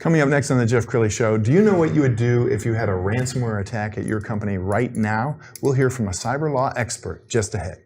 Coming up next on the Jeff Crilley Show, do you know what you would do if you had a ransomware attack at your company right now? We'll hear from a cyber law expert just ahead.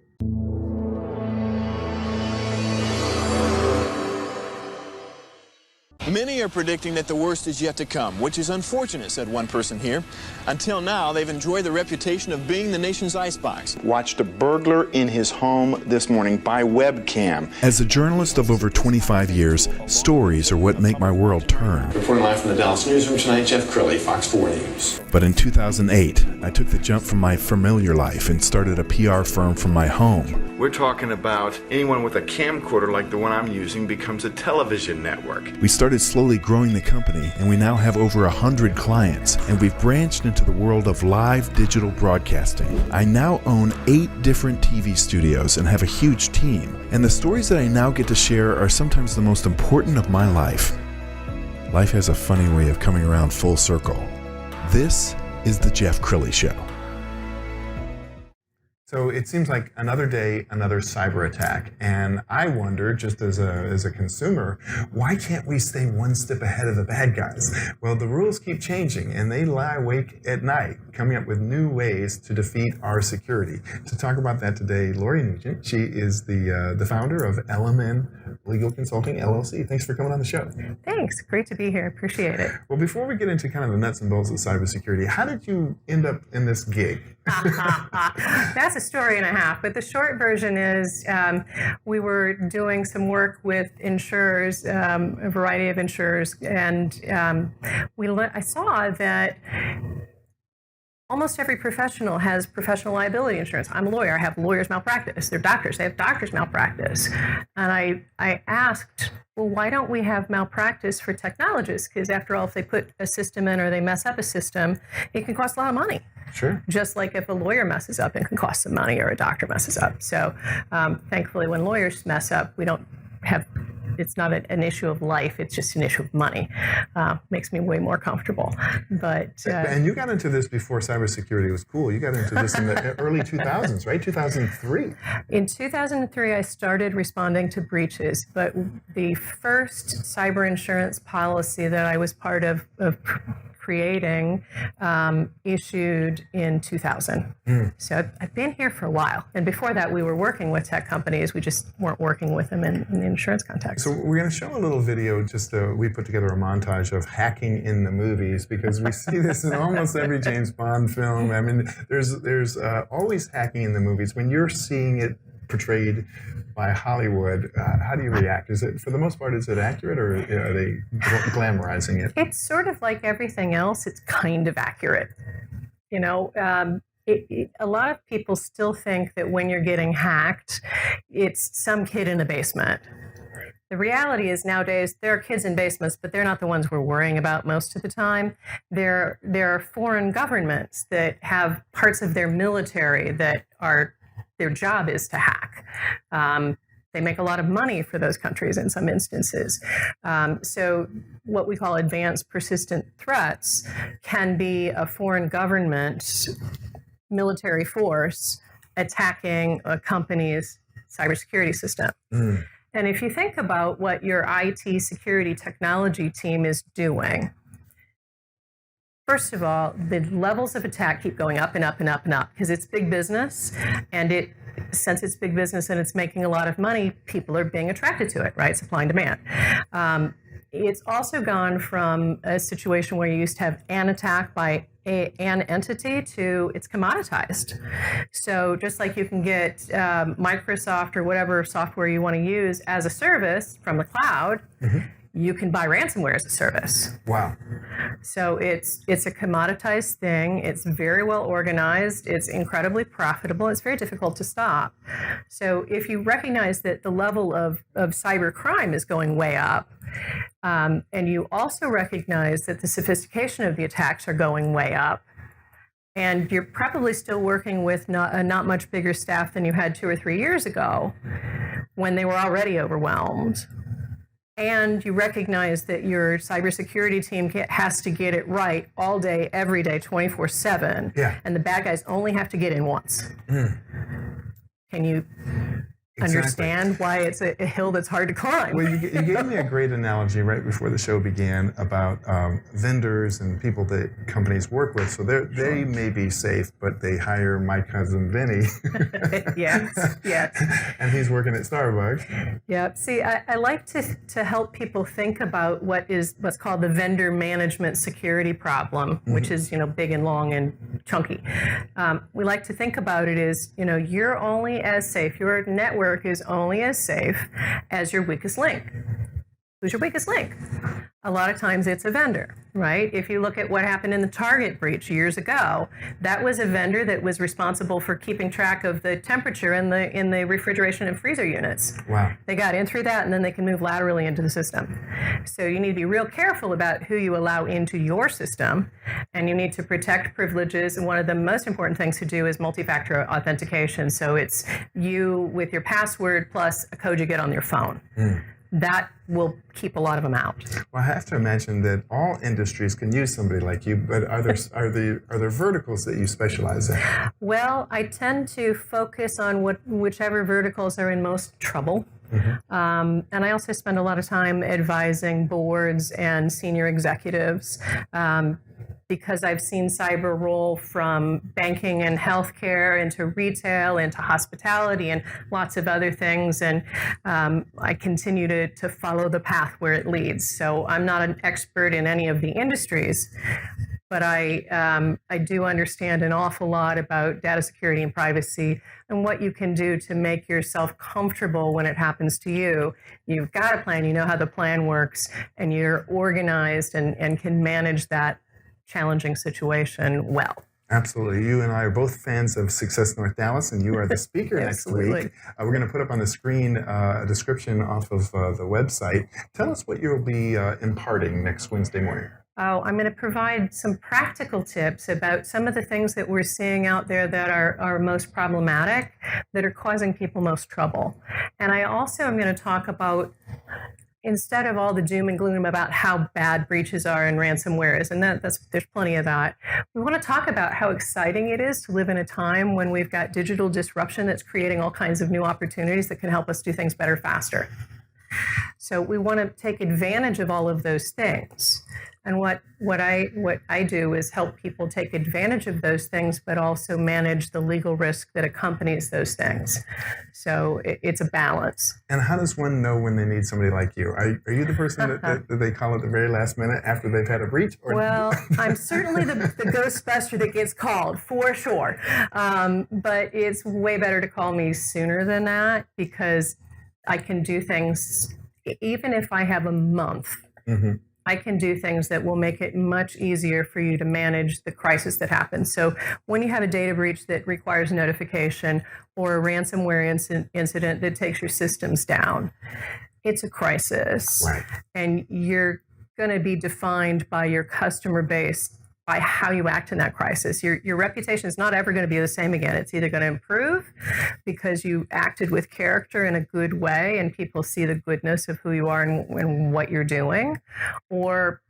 Many are predicting that the worst is yet to come, which is unfortunate, said one person here. Until now, they've enjoyed the reputation of being the nation's icebox. Watched a burglar in his home this morning by webcam. As a journalist of over 25 years, stories are what make my world turn. Reporting live from the Dallas newsroom tonight, Jeff Crilley, Fox 4 News. But in 2008, I took the jump from my familiar life and started a PR firm from my home. We're talking about anyone with a camcorder like the one I'm using becomes a television network. We started slowly growing the company, and we now have over 100 clients, and we've branched into the world of live digital broadcasting. I now own 8 different TV studios and have a huge team, and the stories that I now get to share are sometimes the most important of my life. Life has a funny way of coming around full circle. This is the Jeff Crilley Show. So it seems like another day, another cyber attack. And I wonder, just as a consumer, why can't we stay one step ahead of the bad guys? Well, the rules keep changing, and they lie awake at night, coming up with new ways to defeat our security. To talk about that today, Lori Nugent. She is the founder of LMN Legal Consulting, LLC. Thanks for coming on the show. Thanks. Great to be here. Appreciate it. Well, before we get into kind of the nuts and bolts of cybersecurity, how did you end up in this gig? That's a story and a half, but the short version is we were doing some work with insurers, a variety of insurers, and I saw that almost every professional has professional liability insurance. I'm a lawyer. I have lawyers malpractice. They're doctors. They have doctors malpractice. And I asked, well, why don't we have malpractice for technologists? Because after all, if they put a system in or they mess up a system, it can cost a lot of money. Sure. Just like if a lawyer messes up, it can cost some money, or a doctor messes up. So thankfully, when lawyers mess up, we don't have, it's not an issue of life, it's just an issue of money. Makes me way more comfortable. But and you got into this before cybersecurity was cool. You got into this in the early 2000s, right? 2003. In 2003, I started responding to breaches, but the first cyber insurance policy that I was part of creating issued in 2000. So I've been here for a while. And before that, we were working with tech companies. We just weren't working with them in the insurance context. So we're going to show a little video. We put together a montage of hacking in the movies, because we see this in almost every James Bond film. I mean, there's always hacking in the movies. When you're seeing it portrayed by Hollywood, how do you react? Is it, for the most part, is it accurate, or are they glamorizing it? It's sort of like everything else. It's kind of accurate. You know, a lot of people still think that when you're getting hacked, it's some kid in a basement. The reality is nowadays there are kids in basements, but they're not the ones we're worrying about most of the time. There are foreign governments that have parts of their military that are, their job is to hack. They make a lot of money for those countries in some instances. So what we call advanced persistent threats can be a foreign government military force attacking a company's cybersecurity system. And if you think about what your IT security technology team is doing, first of all, the levels of attack keep going up and up and up and up, because it's big business, and since it's big business and it's making a lot of money, people are being attracted to it, right? Supply and demand. It's also gone from a situation where you used to have an attack by an entity to it's commoditized. So just like you can get Microsoft or whatever software you want to use as a service from the cloud, you can buy ransomware as a service. Wow. So it's a commoditized thing. It's very well organized. It's incredibly profitable. It's very difficult to stop. So if you recognize that the level of cyber crime is going way up, and you also recognize that the sophistication of the attacks are going way up, and you're probably still working with a not much bigger staff than you had 2 or 3 years ago when they were already overwhelmed, and you recognize that your cybersecurity team has to get it right all day, every day, 24/7, and the bad guys only have to get in once. Can you understand why it's a hill that's hard to climb. Well, you gave me a great analogy right before the show began about vendors and people that companies work with. So they may be safe, but they hire my cousin Vinny. Yes. And he's working at Starbucks. Yep. See, I like to help people think about what's called the vendor management security problem, which is, big and long and chunky. We like to think about it as, you're only as safe, your network is only as safe as your weakest link. Who's your weakest link? A lot of times it's a vendor, right? If you look at what happened in the Target breach years ago, that was a vendor that was responsible for keeping track of the temperature in the refrigeration and freezer units. Wow. They got in through that, and then they can move laterally into the system. So you need to be real careful about who you allow into your system, and you need to protect privileges. And one of the most important things to do is multi-factor authentication. So it's you with your password plus a code you get on your phone. That will keep a lot of them out. Well, I have to imagine that all industries can use somebody like you, but are there verticals that you specialize in? Well, I tend to focus on whichever verticals are in most trouble. And I also spend a lot of time advising boards and senior executives because I've seen cyber roll from banking and healthcare into retail, into hospitality, and lots of other things. And I continue to follow the path where it leads. So I'm not an expert in any of the industries, but I do understand an awful lot about data security and privacy and what you can do to make yourself comfortable when it happens to you. You've got a plan, you know how the plan works, and you're organized and can manage that challenging situation well. Absolutely. You and I are both fans of Success North Dallas, and you are the speaker next week. We're going to put up on the screen a description off of the website. Tell us what you'll be imparting next Wednesday morning. Oh, I'm going to provide some practical tips about some of the things that we're seeing out there that are most problematic, that are causing people most trouble. And I also am going to talk about, instead of all the doom and gloom about how bad breaches are and ransomware is, and there's plenty of that, we want to talk about how exciting it is to live in a time when we've got digital disruption that's creating all kinds of new opportunities that can help us do things better, faster. So we want to take advantage of all of those things. And what I do is help people take advantage of those things, but also manage the legal risk that accompanies those things. So it's a balance. And how does one know when they need somebody like you? Are you the person that they call at the very last minute after they've had a breach? Or well, I'm certainly the Ghostbuster that gets called, for sure. But it's way better to call me sooner than that, because I can do things, even if I have a month. I can do things that will make it much easier for you to manage the crisis that happens. So when you have a data breach that requires notification, or a ransomware incident that takes your systems down, it's a crisis. Right. And you're going to be defined by your customer base, by how you act in that crisis. Your reputation is not ever going to be the same again. It's either going to improve because you acted with character in a good way and people see the goodness of who you are and what you're doing, or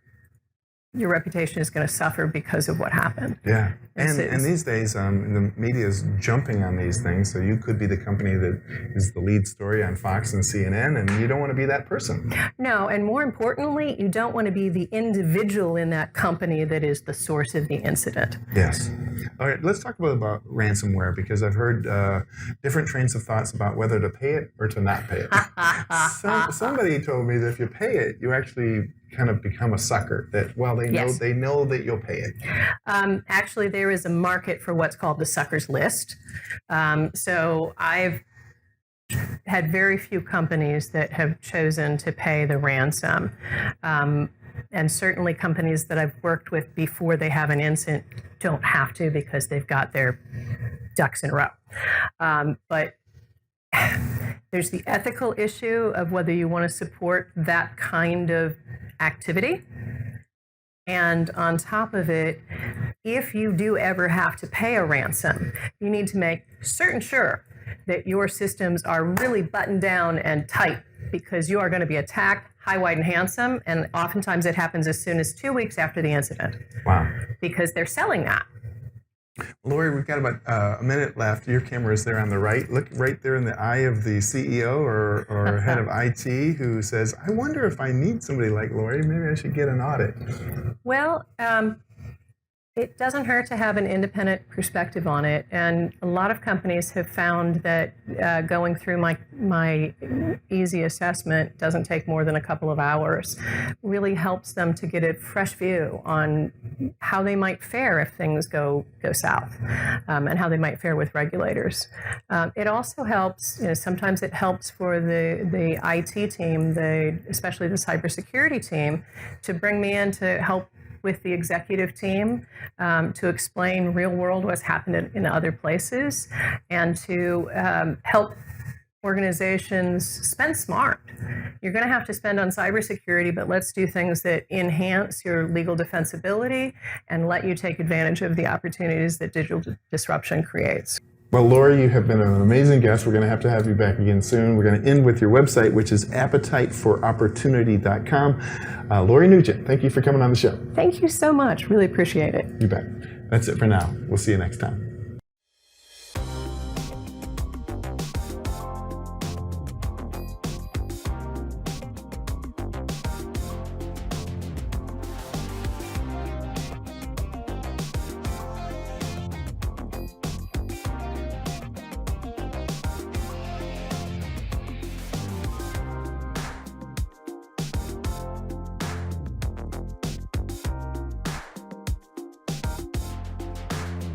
your reputation is going to suffer because of what happened. Yeah. And these days, the media is jumping on these things. So you could be the company that is the lead story on Fox and CNN, and you don't want to be that person. No, and more importantly, you don't want to be the individual in that company that is the source of the incident. Yes. All right, let's talk about ransomware, because I've heard different trains of thoughts about whether to pay it or to not pay it. Somebody told me that if you pay it, you actually kind of become a sucker, that, well, they know that you'll pay it. Actually, there is a market for what's called the suckers list. So I've had very few companies that have chosen to pay the ransom. And certainly companies that I've worked with before they have an incident don't have to, because they've got their ducks in a row. But there's the ethical issue of whether you want to support that kind of activity. And on top of it, if you do ever have to pay a ransom, you need to make sure that your systems are really buttoned down and tight, because you are going to be attacked high, wide, and handsome. And oftentimes it happens as soon as 2 weeks after the incident. Wow. Because they're selling that. Lori, we've got about a minute left. Your camera is there on the right. Look right there in the eye of the CEO or head of IT who says, I wonder if I need somebody like Lori, maybe I should get an audit. Well, it doesn't hurt to have an independent perspective on it, and a lot of companies have found that going through my easy assessment doesn't take more than a couple of hours. Really helps them to get a fresh view on how they might fare if things go south, and how they might fare with regulators. It also helps. Sometimes it helps for the IT team, especially the cybersecurity team, to bring me in to help with the executive team to explain real world what's happened in other places, and to help organizations spend smart. You're going to have to spend on cybersecurity, but let's do things that enhance your legal defensibility and let you take advantage of the opportunities that digital disruption creates. Well, Lori, you have been an amazing guest. We're going to have you back again soon. We're going to end with your website, which is appetiteforopportunity.com. Lori Nugent, thank you for coming on the show. Thank you so much. Really appreciate it. You bet. That's it for now. We'll see you next time.